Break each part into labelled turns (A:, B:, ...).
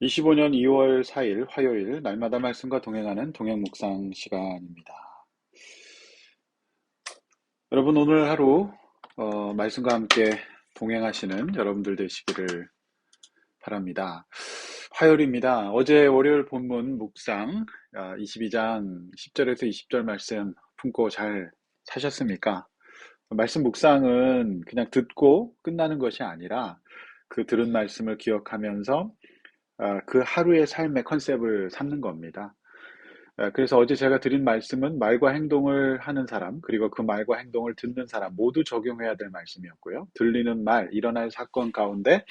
A: 25년 2월 4일 화요일 날마다 말씀과 동행하는 동행 묵상 시간입니다. 여러분 오늘 하루 말씀과 함께 동행하시는 여러분들 되시기를 바랍니다. 화요일입니다. 어제 월요일 본문 묵상 22장 10절에서 20절 말씀 품고 잘 사셨습니까? 말씀 묵상은 그냥 듣고 끝나는 것이 아니라 그 들은 말씀을 기억하면서 그 하루의 삶의 컨셉을 삼는 겁니다. 그래서 어제 제가 드린 말씀은 말과 행동을 하는 사람, 그리고 그 말과 행동을 듣는 사람 모두 적용해야 될 말씀이었고요. 들리는 말, 일어날 사건 가운데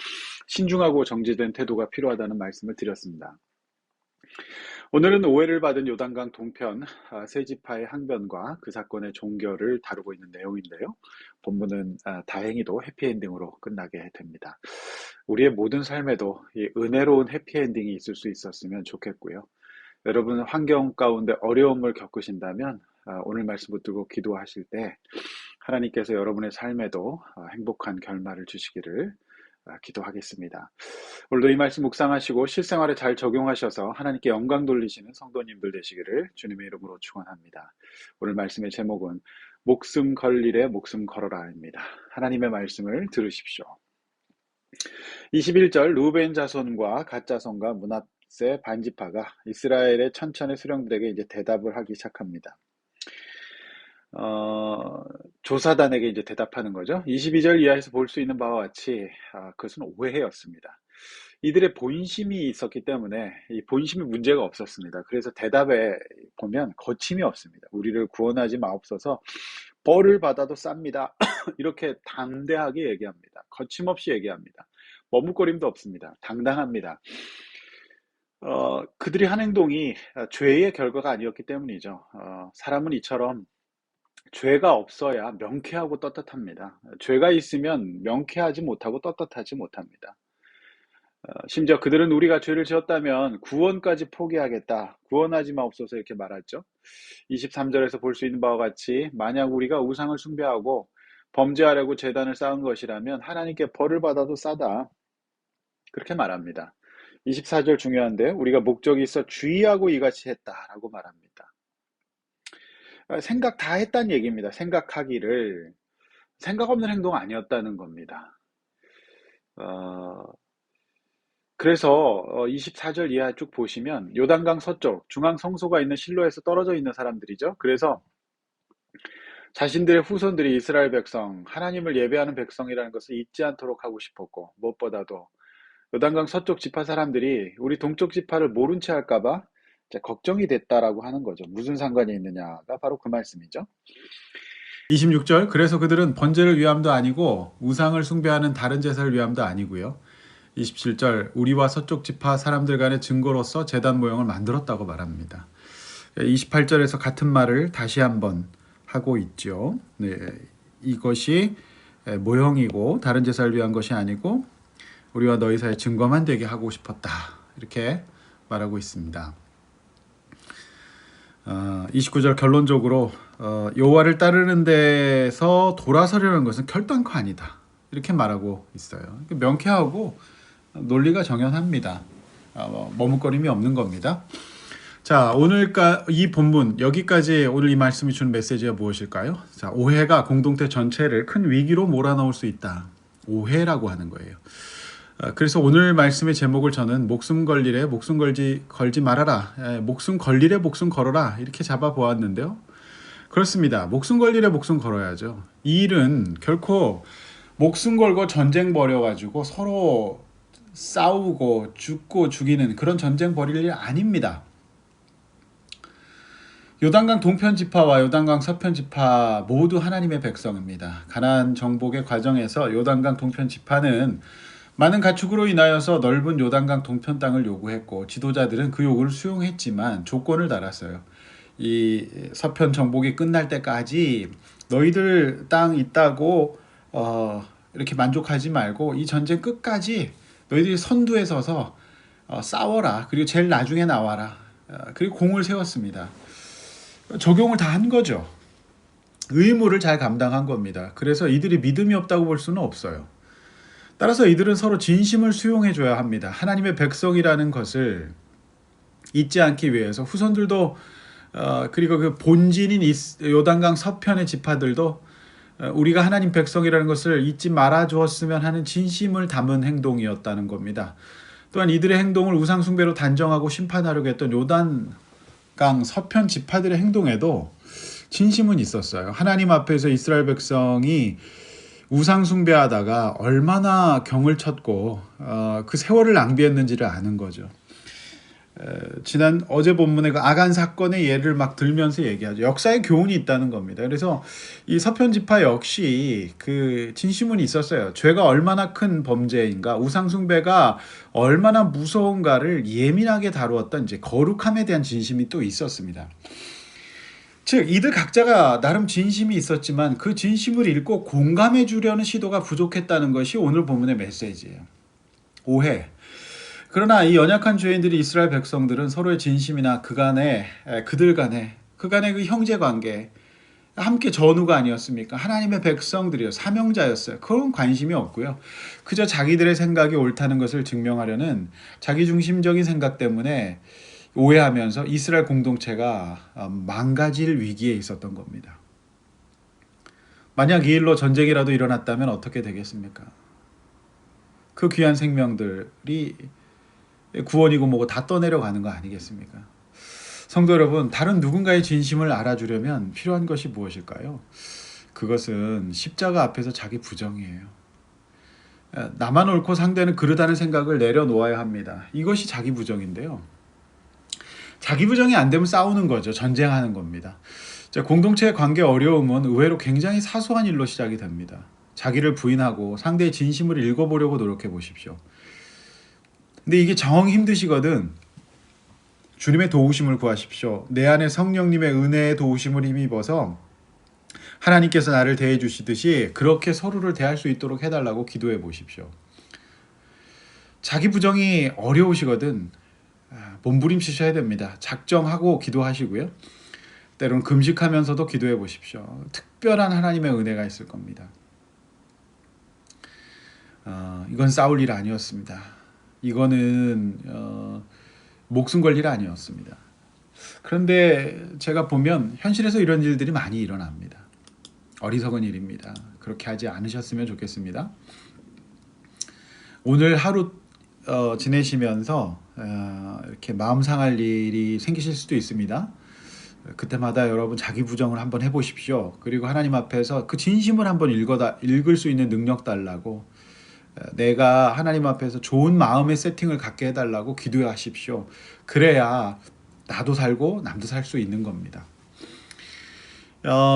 A: 신중하고 정제된 태도가 필요하다는 말씀을 드렸습니다. 오늘은 오해를 받은 요단강 동편 세 지파의 항변과 그 사건의 종결을 다루고 있는 내용인데요. 본문은 다행히도 해피엔딩으로 끝나게 됩니다. 우리의 모든 삶에도 이 은혜로운 해피엔딩이 있을 수 있었으면 좋겠고요. 여러분 환경 가운데 어려움을 겪으신다면 오늘 말씀 붙들고 기도하실 때 하나님께서 여러분의 삶에도 행복한 결말을 주시기를 기도하겠습니다. 오늘도 이 말씀 묵상하시고 실생활에 잘 적용하셔서 하나님께 영광 돌리시는 성도님들 되시기를 주님의 이름으로 축원합니다. 오늘 말씀의 제목은 목숨 걸 일에 목숨 걸어라입니다. 하나님의 말씀을 들으십시오. 21절 루벤 자손과 갓 자손과 므낫세 반지파가 이스라엘의 천천의 수령들에게 이제 대답을 하기 시작합니다. 조사단에게 이제 대답하는 거죠. 22절 이하에서 볼 수 있는 바와 같이 그것은 오해였습니다. 이들의 본심이 있었기 때문에 이 본심에 문제가 없었습니다. 그래서 대답에 보면 거침이 없습니다. 우리를 구원하지 마옵소서, 벌을 받아도 쌉니다. 이렇게 담대하게 얘기합니다. 거침없이 얘기합니다. 머뭇거림도 없습니다. 당당합니다. 그들이 한 행동이 죄의 결과가 아니었기 때문이죠. 사람은 이처럼 죄가 없어야 명쾌하고 떳떳합니다. 죄가 있으면 명쾌하지 못하고 떳떳하지 못합니다. 심지어 그들은 우리가 죄를 지었다면 구원까지 포기하겠다. 구원하지 마옵소서 이렇게 말하죠. 23절에서 볼 수 있는 바와 같이 만약 우리가 우상을 숭배하고 범죄하려고 제단을 쌓은 것이라면 하나님께 벌을 받아도 싸다. 그렇게 말합니다. 24절 중요한데 우리가 목적이 있어 주의하고 이같이 했다라고 말합니다. 생각 다 했다는 얘기입니다. 생각하기를. 생각 없는 행동 아니었다는 겁니다. 그래서 24절 이하 쭉 보시면 요단강 서쪽 중앙 성소가 있는 실로에서 떨어져 있는 사람들이죠. 그래서 자신들의 후손들이 이스라엘 백성, 하나님을 예배하는 백성이라는 것을 잊지 않도록 하고 싶었고 무엇보다도 요단강 서쪽 지파 사람들이 우리 동쪽 지파를 모른 채 할까 봐 걱정이 됐다라고 하는 거죠. 무슨 상관이 있느냐가 바로 그 말씀이죠. 26절 그래서 그들은 번제를 위함도 아니고 우상을 숭배하는 다른 제사를 위함도 아니고요. 27절 우리와 서쪽 지파 사람들 간의 증거로서 제단 모형을 만들었다고 말합니다. 28절에서 같은 말을 다시 한번 하고 있죠. 네, 이것이 모형이고 다른 제사를 위한 것이 아니고 우리와 너희 사이에 증거만 되게 하고 싶었다. 이렇게 말하고 있습니다. 29절 결론적으로 여호와를 따르는 데서 돌아서려는 것은 결단코 아니다. 이렇게 말하고 있어요. 명쾌하고 논리가 정연합니다. 머뭇거림이 없는 겁니다. 자, 오늘 이 본문 여기까지 오늘 이 말씀이 주는 메시지가 무엇일까요? 자, 오해가 공동체 전체를 큰 위기로 몰아넣을 수 있다. 오해라고 하는 거예요. 그래서 오늘 말씀의 제목을 저는 목숨 걸 일에 목숨 걸지 말아라. 목숨 걸 일에 목숨 걸어라. 이렇게 잡아보았는데요. 그렇습니다. 목숨 걸 일에 목숨 걸어야죠. 이 일은 결코 목숨 걸고 전쟁 벌여가지고 서로 싸우고 죽고 죽이는 그런 전쟁 벌일 일 아닙니다. 요단강 동편 지파와 요단강 서편 지파 모두 하나님의 백성입니다. 가나안 정복의 과정에서 요단강 동편 지파는 많은 가축으로 인하여서 넓은 요단강 동편 땅을 요구했고 지도자들은 그 요구를 수용했지만 조건을 달았어요. 이 서편 정복이 끝날 때까지 너희들 땅 있다고 이렇게 만족하지 말고 이 전쟁 끝까지 너희들이 선두에 서서 싸워라. 그리고 제일 나중에 나와라. 그리고 공을 세웠습니다. 적용을 다 한 거죠. 의무를 잘 감당한 겁니다. 그래서 이들이 믿음이 없다고 볼 수는 없어요. 따라서 이들은 서로 진심을 수용해 줘야 합니다. 하나님의 백성이라는 것을 잊지 않기 위해서 후손들도 그리고 그 본진인 요단강 서편의 지파들도 우리가 하나님 백성이라는 것을 잊지 말아 주었으면 하는 진심을 담은 행동이었다는 겁니다. 또한 이들의 행동을 우상 숭배로 단정하고 심판하려고 했던 요단강 서편 지파들의 행동에도 진심은 있었어요. 하나님 앞에서 이스라엘 백성이 우상 숭배하다가 얼마나 경을 쳤고 그 세월을 낭비했는지를 아는 거죠. 지난 어제 본문의 그 아간 사건의 예를 막 들면서 얘기하죠. 역사의 교훈이 있다는 겁니다. 그래서 이 서편 지파 역시 그 진심은 있었어요. 죄가 얼마나 큰 범죄인가, 우상 숭배가 얼마나 무서운가를 예민하게 다루었던 이제 거룩함에 대한 진심이 또 있었습니다. 즉 이들 각자가 나름 진심이 있었지만 그 진심을 읽고 공감해 주려는 시도가 부족했다는 것이 오늘 본문의 메시지예요. 오해. 그러나 이 연약한 죄인들이 이스라엘 백성들은 서로의 진심이나 그들 간의 그 형제 관계, 함께 전우가 아니었습니까? 하나님의 백성들이요, 사명자였어요. 그런 관심이 없고요. 그저 자기들의 생각이 옳다는 것을 증명하려는 자기중심적인 생각 때문에 오해하면서 이스라엘 공동체가 망가질 위기에 있었던 겁니다. 만약 이 일로 전쟁이라도 일어났다면 어떻게 되겠습니까? 그 귀한 생명들이 구원이고 뭐고 다 떠내려가는 거 아니겠습니까? 성도 여러분, 다른 누군가의 진심을 알아주려면 필요한 것이 무엇일까요? 그것은 십자가 앞에서 자기 부정이에요. 나만 옳고 상대는 그르다는 생각을 내려놓아야 합니다. 이것이 자기 부정인데요. 자기 부정이 안 되면 싸우는 거죠. 전쟁하는 겁니다. 공동체의 관계 어려움은 의외로 굉장히 사소한 일로 시작이 됩니다. 자기를 부인하고 상대의 진심을 읽어보려고 노력해 보십시오. 근데 이게 정 힘드시거든. 주님의 도우심을 구하십시오. 내 안에 성령님의 은혜의 도우심을 힘입어서 하나님께서 나를 대해 주시듯이 그렇게 서로를 대할 수 있도록 해달라고 기도해 보십시오. 자기 부정이 어려우시거든. 몸부림치셔야 됩니다. 작정하고 기도하시고요. 때로는 금식하면서도 기도해 보십시오. 특별한 하나님의 은혜가 있을 겁니다. 이건 싸울 일 아니었습니다. 이거는 목숨 걸 일 아니었습니다. 그런데 제가 보면 현실에서 이런 일들이 많이 일어납니다. 어리석은 일입니다. 그렇게 하지 않으셨으면 좋겠습니다. 오늘 하루 지내시면서 이렇게 마음 상할 일이 생기실 수도 있습니다. 그때마다 여러분 자기 부정을 한번 해보십시오. 그리고 하나님 앞에서 그 진심을 한번 읽을 수 있는 능력 달라고, 내가 하나님 앞에서 좋은 마음의 세팅을 갖게 해달라고 기도하십시오. 그래야 나도 살고 남도 살 수 있는 겁니다.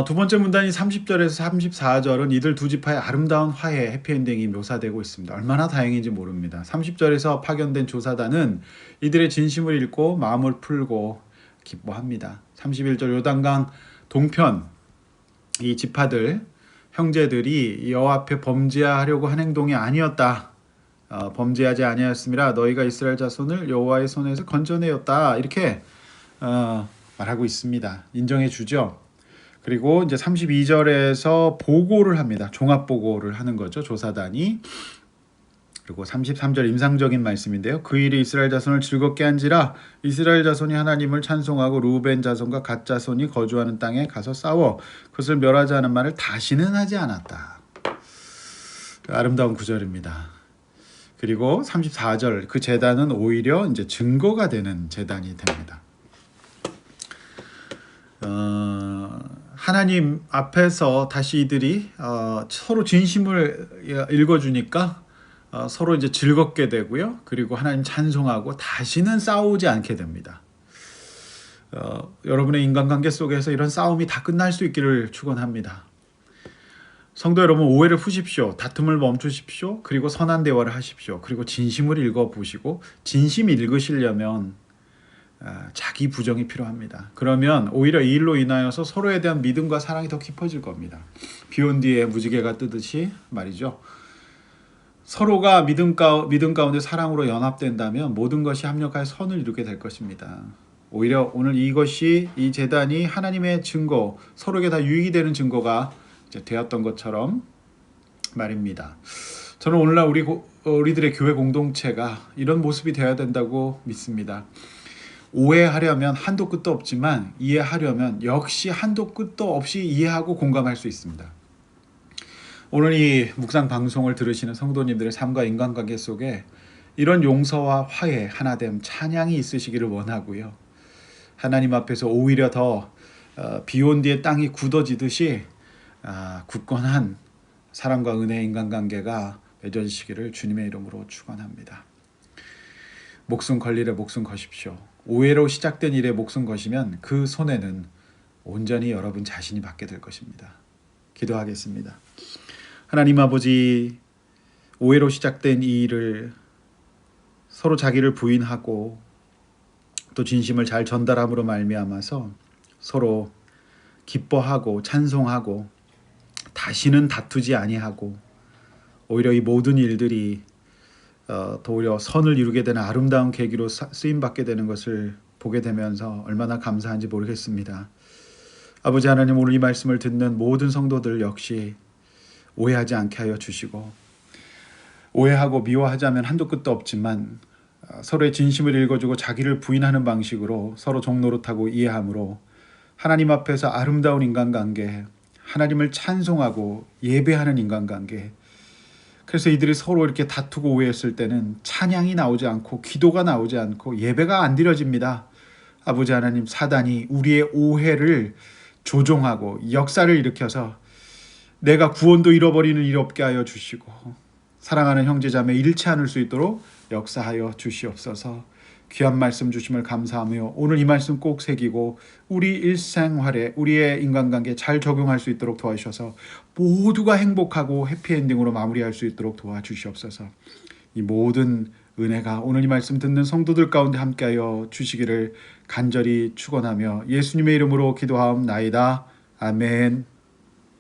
A: 두 번째 문단이 30절에서 34절은 이들 두 지파의 아름다운 화해, 해피엔딩이 묘사되고 있습니다. 얼마나 다행인지 모릅니다. 30절에서 파견된 조사단은 이들의 진심을 읽고 마음을 풀고 기뻐합니다. 31절 요단강 동편 이 지파들 형제들이 여호와 앞에 범죄하려고 한 행동이 아니었다. 범죄하지 아니하였음이라 너희가 이스라엘 자손을 여호와의 손에서 건져내었다. 이렇게 말하고 있습니다. 인정해 주죠. 그리고 이제 32절에서 보고를 합니다. 종합 보고를 하는 거죠. 조사단이. 그리고 33절 임상적인 말씀인데요. 그 일이 이스라엘 자손을 즐겁게 한지라 이스라엘 자손이 하나님을 찬송하고 루벤 자손과 갓 자손이 거주하는 땅에 가서 싸워 그것을 멸하지 않은 말을 다시는 하지 않았다. 아름다운 구절입니다. 그리고 34절 그 제단은 오히려 이제 증거가 되는 제단이 됩니다. 하나님 앞에서 다시 이들이 서로 진심을 읽어주니까 서로 이제 즐겁게 되고요. 그리고 하나님 찬송하고 다시는 싸우지 않게 됩니다. 여러분의 인간관계 속에서 이런 싸움이 다 끝날 수 있기를 축원합니다. 성도 여러분, 오해를 푸십시오. 다툼을 멈추십시오. 그리고 선한 대화를 하십시오. 그리고 진심을 읽어보시고 진심 읽으시려면 자기 부정이 필요합니다. 그러면 오히려 이 일로 인하여서 서로에 대한 믿음과 사랑이 더 깊어질 겁니다. 비온 뒤에 무지개가 뜨듯이 말이죠. 서로가 믿음 가운데 사랑으로 연합된다면 모든 것이 합력하여 선을 이루게 될 것입니다. 오히려 오늘 이 제단이 하나님의 증거, 서로에게 다 유익이 되는 증거가 이제 되었던 것처럼 말입니다. 저는 오늘날 우리들의 교회 공동체가 이런 모습이 되어야 된다고 믿습니다. 오해하려면 한도 끝도 없지만 이해하려면 역시 한도 끝도 없이 이해하고 공감할 수 있습니다. 오늘 이 묵상 방송을 들으시는 성도님들의 삶과 인간관계 속에 이런 용서와 화해, 하나됨, 찬양이 있으시기를 원하고요. 하나님 앞에서 오히려 더 비온 뒤에 땅이 굳어지듯이 굳건한 사랑과 은혜의 인간관계가 맺어지시기를 주님의 이름으로 축원합니다. 목숨 걸 일에 목숨 거십시오. 오해로 시작된 일에 목숨 거시면 그 손해는 온전히 여러분 자신이 받게 될 것입니다. 기도하겠습니다. 하나님 아버지, 오해로 시작된 이 일을 서로 자기를 부인하고 또 진심을 잘 전달함으로 말미암아서 서로 기뻐하고 찬송하고 다시는 다투지 아니하고 오히려 이 모든 일들이 더 오히려 선을 이루게 되는 아름다운 계기로 쓰임받게 되는 것을 보게 되면서 얼마나 감사한지 모르겠습니다. 아버지 하나님, 오늘 이 말씀을 듣는 모든 성도들 역시 오해하지 않게 하여 주시고, 오해하고 미워하자면 한도 끝도 없지만 서로의 진심을 읽어주고 자기를 부인하는 방식으로 서로 종노릇하고 이해함으로 하나님 앞에서 아름다운 인간관계, 하나님을 찬송하고 예배하는 인간관계, 그래서 이들이 서로 이렇게 다투고 오해했을 때는 찬양이 나오지 않고 기도가 나오지 않고 예배가 안 드려집니다. 아버지 하나님, 사단이 우리의 오해를 조종하고 역사를 일으켜서 내가 구원도 잃어버리는 일 없게 하여 주시고 사랑하는 형제자매 잃지 않을 수 있도록 역사하여 주시옵소서. 귀한 말씀 주심을 감사하며 오늘 이 말씀 꼭 새기고 우리 일생활에 우리의 인간관계에 잘 적용할 수 있도록 도와주셔서 모두가 행복하고 해피엔딩으로 마무리할 수 있도록 도와주시옵소서. 이 모든 은혜가 오늘 이 말씀 듣는 성도들 가운데 함께하여 주시기를 간절히 축원하며 예수님의 이름으로 기도하옵나이다. 아멘.